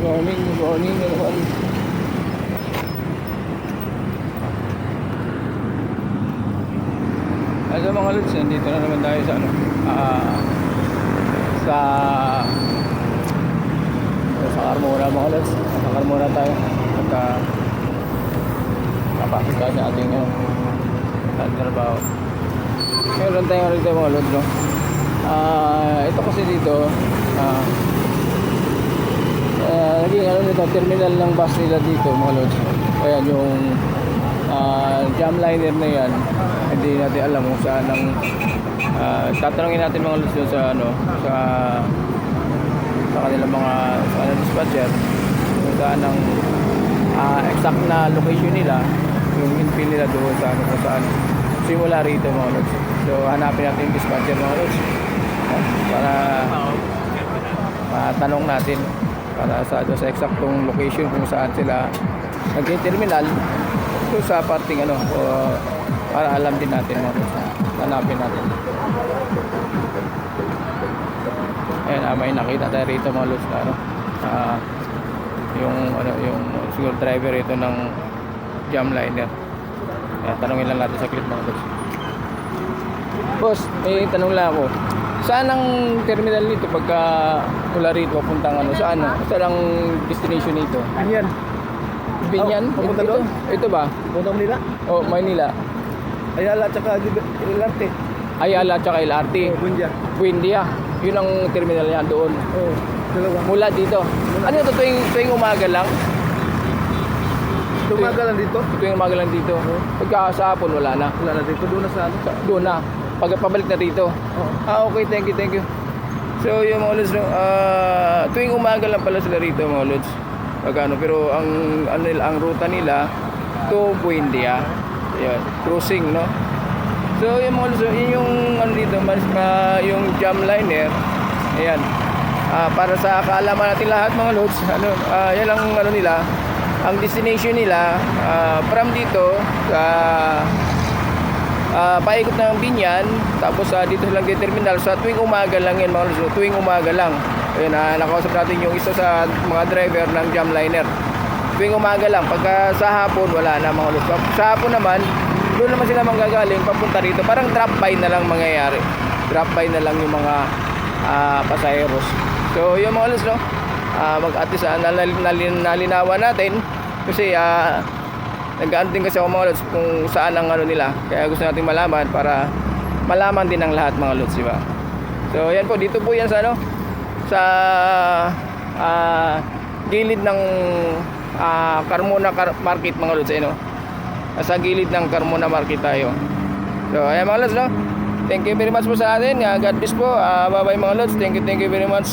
Good morning na naman. Also mga lods, nandito na naman tayo sa ano, sa Carmona mga lods. Sa Carmona tayo. At napasok tayo sa ating trabaho. Meron tayong rito mga lods, no? Ito kasi dito, naging ano nito, terminal ng bus nila dito mga lods. Ayan yung jam liner na yan, hindi natin alam kung saan ang tatanungin natin mga lods sa ano, sa kanilang mga dispatcher kung saan ang exact na location nila, yung infill nila doon sa ano, kung saan simula rito mga lods. So hanapin natin yung dispatcher mga lods para matanong natin para sa eksaktong location kung saan sila nag-terminal so sa parting ano, para alam din natin mga lods, hanapin natin. Ayan, may nakita tayo rito mga lods na ano, yung siguro driver ito ng jam liner. Ayan, tanongin lang natin sa clip mga lods. Boss, may tanong lang ako. Saan ang terminal nito pagka mula rito papuntang ano? Saan ang destination nito? Binyan. Binyan? Papunta doon? Ito ba? Punta Manila. Oh, Maynila. Ayala tsaka Ilarte. Ayala tsaka LRT. Bundia. Buendia. Yun ang terminal niya doon. Oo. Dalawa. Mula dito. Ano ito tuwing umaga lang? Tumaga lang dito. Tuwing umaga lang dito. Pagka sa hapon wala na. Wala na dito. Doon na sa ano. Doon na. Pabalik na rito. Oo. Okay, thank you. So yung mga lods, tuwing umaga lang pala sila rito mga lods. Pagano, pero ang ruta nila to Buendia. Ayun, cruising, no? So yung mga lods, yun yung ano dito, yung jam liner. Ayan. Para sa kaalaman natin lahat mga lods, yan ang ano nila, ang destination nila from dito sa paikot ng Binyan, tapos dito lang yung terminal sa tuwing umaga lang yan mga lods, tuwing umaga lang. Ayun, nakausap natin yung isa sa mga driver ng jam liner. Tuwing umaga lang, pagka sa hapon wala na mga lods. Sa hapon naman, doon naman sila manggagaling papunta rito. Parang drop by na lang mangyayari. Drop by na lang yung mga pasaheros. So yung mga lods, no, at least nalinawan natin kasi nag-ano din kasi ako mga lods kung saan ang ano nila. Kaya gusto natin malaman para malaman din ng lahat mga lods, diba? So yan po, dito po yan sa ano, sa gilid ng Carmona Market mga lods, no? Sa gilid ng Carmona Market tayo. So ayan mga lods, no? Thank you very much po sa atin. God bless po. Bye bye mga lods. Thank you very much.